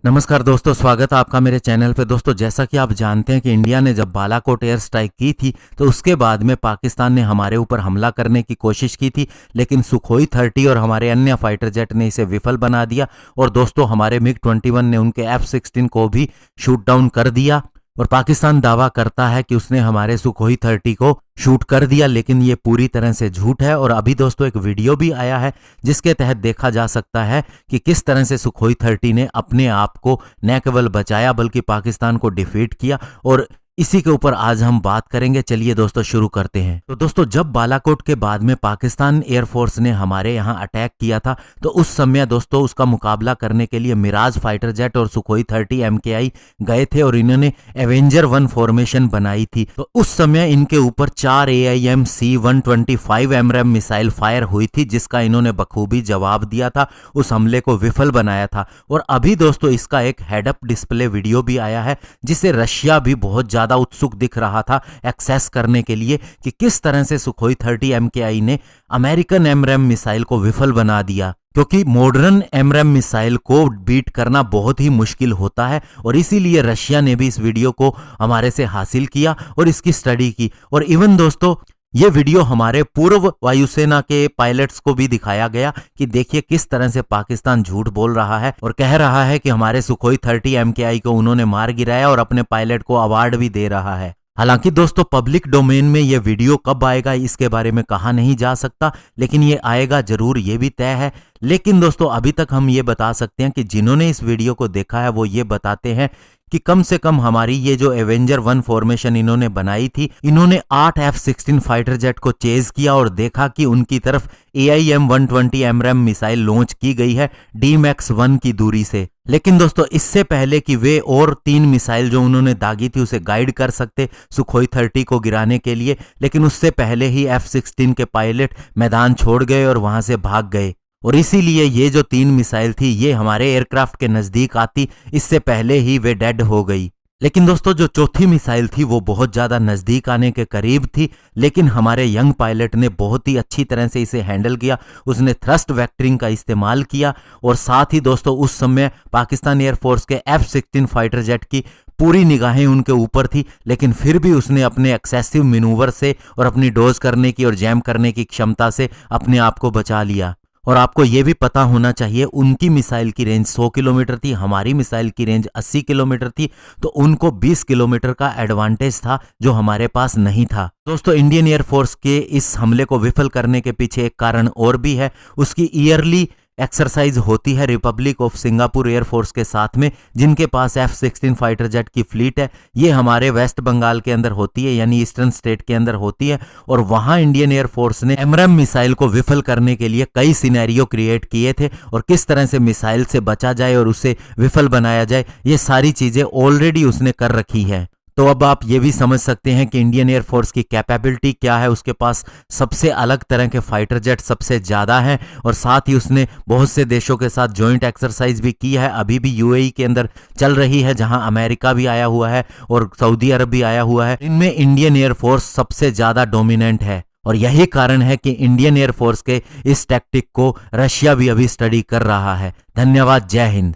नमस्कार दोस्तों, स्वागत है आपका मेरे चैनल पे। दोस्तों, जैसा कि आप जानते हैं कि इंडिया ने जब बालाकोट एयर स्ट्राइक की थी तो उसके बाद में पाकिस्तान ने हमारे ऊपर हमला करने की कोशिश की थी, लेकिन सुखोई 30 और हमारे अन्य फाइटर जेट ने इसे विफल बना दिया। और दोस्तों, हमारे मिग-21 ने उनके F-16 को भी शूट डाउन कर दिया और पाकिस्तान दावा करता है कि उसने हमारे सुखोई 30 को शूट कर दिया, लेकिन ये पूरी तरह से झूठ है। और अभी दोस्तों एक वीडियो भी आया है जिसके तहत देखा जा सकता है कि किस तरह से सुखोई 30 ने अपने आप को न केवल बचाया बल्कि पाकिस्तान को डिफीट किया, और इसी के ऊपर आज हम बात करेंगे। चलिए दोस्तों शुरू करते हैं। तो दोस्तों, जब बालाकोट के बाद में पाकिस्तान एयरफोर्स ने हमारे यहाँ अटैक किया था तो उस समय दोस्तों उसका मुकाबला करने के लिए मिराज फाइटर जेट और सुखोई 30 MKI गए थे और इन्होंने एवेंजर 1 फॉर्मेशन बनाई थी। तो उस समय इनके ऊपर 4 AIM-C-125 AMRAAM मिसाइल फायर हुई थी, जिसका इन्होंने बखूबी जवाब दिया था, उस हमले को विफल बनाया था। और अभी दोस्तों इसका एक हेडअप डिस्प्ले वीडियो भी आया है जिसे रशिया भी बहुत ज्यादा उत्सुक दिख रहा था एक्सेस करने के लिए कि किस तरह से सुखोई 30 MKI ने अमेरिकन AMRAAM मिसाइल को विफल बना दिया, क्योंकि मॉडर्न AMRAAM मिसाइल को बीट करना बहुत ही मुश्किल होता है। और इसीलिए रशिया ने भी इस वीडियो को हमारे से हासिल किया और इसकी स्टडी की। और इवन दोस्तों ये वीडियो हमारे पूर्व वायुसेना के पायलट्स को भी दिखाया गया कि देखिए किस तरह से पाकिस्तान झूठ बोल रहा है और कह रहा है कि हमारे सुखोई 30 MKI को उन्होंने मार गिराया और अपने पायलट को अवार्ड भी दे रहा है। हालांकि दोस्तों पब्लिक डोमेन में ये वीडियो कब आएगा इसके बारे में कहा नहीं जा सकता, लेकिन ये आएगा जरूर, ये भी तय है। लेकिन दोस्तों अभी तक हम ये बता सकते हैं कि जिन्होंने इस वीडियो को देखा है वो ये बताते हैं कि कम से कम हमारी ये जो एवेंजर 1 फॉर्मेशन इन्होंने बनाई थी, इन्होंने 8 F-16 फाइटर जेट को चेज किया और देखा कि उनकी तरफ AIM-120 AMRAAM मिसाइल लॉन्च की गई है DMAX 1 की दूरी से। लेकिन दोस्तों इससे पहले कि वे और 3 मिसाइल जो उन्होंने दागी थी उसे गाइड कर सकते सुखोई 30 को गिराने के लिए, लेकिन उससे पहले ही F-16 के पायलट मैदान छोड़ गए और वहां से भाग गए। और इसीलिए ये जो 3 मिसाइल थी ये हमारे एयरक्राफ्ट के नजदीक आती इससे पहले ही वे डेड हो गई। लेकिन दोस्तों जो चौथी मिसाइल थी वो बहुत ज्यादा नजदीक आने के करीब थी, लेकिन हमारे यंग पायलट ने बहुत ही अच्छी तरह से इसे हैंडल किया। उसने थ्रस्ट वेक्टरिंग का इस्तेमाल किया और साथ ही दोस्तों उस समय पाकिस्तान एयरफोर्स के F-16 फाइटर जेट की पूरी निगाहें उनके ऊपर थी, लेकिन फिर भी उसने अपने एक्सेसिव मैनूवर से और अपनी डोज करने की और जैम करने की क्षमता से अपने आप को बचा लिया। और आपको यह भी पता होना चाहिए उनकी मिसाइल की रेंज 100 किलोमीटर थी, हमारी मिसाइल की रेंज 80 किलोमीटर थी, तो उनको 20 किलोमीटर का एडवांटेज था जो हमारे पास नहीं था। दोस्तों इंडियन एयरफोर्स के इस हमले को विफल करने के पीछे एक कारण और भी है। उसकी ईयरली एक्सरसाइज होती है रिपब्लिक ऑफ सिंगापुर एयरफोर्स के साथ में, जिनके पास F-16 फाइटर जेट की फ्लीट है। ये हमारे वेस्ट बंगाल के अंदर होती है, यानी ईस्टर्न स्टेट के अंदर होती है। और वहां इंडियन एयरफोर्स ने AMRAAM मिसाइल को विफल करने के लिए कई सिनेरियो क्रिएट किए थे, और किस तरह से मिसाइल से बचा जाए और उसे विफल बनाया जाए ये सारी चीजें ऑलरेडी उसने कर रखी है। तो अब आप ये भी समझ सकते हैं कि इंडियन एयरफोर्स की कैपेबिलिटी क्या है। उसके पास सबसे अलग तरह के फाइटर जेट सबसे ज़्यादा हैं, और साथ ही उसने बहुत से देशों के साथ जॉइंट एक्सरसाइज भी की है। अभी भी UAE के अंदर चल रही है, जहां अमेरिका भी आया हुआ है और सऊदी अरब भी आया हुआ है। इनमें इंडियन एयरफोर्स सबसे ज़्यादा डोमिनेंट है, और यही कारण है कि इंडियन एयरफोर्स के इस टैक्टिक को रशिया भी अभी स्टडी कर रहा है। धन्यवाद, जय हिंद।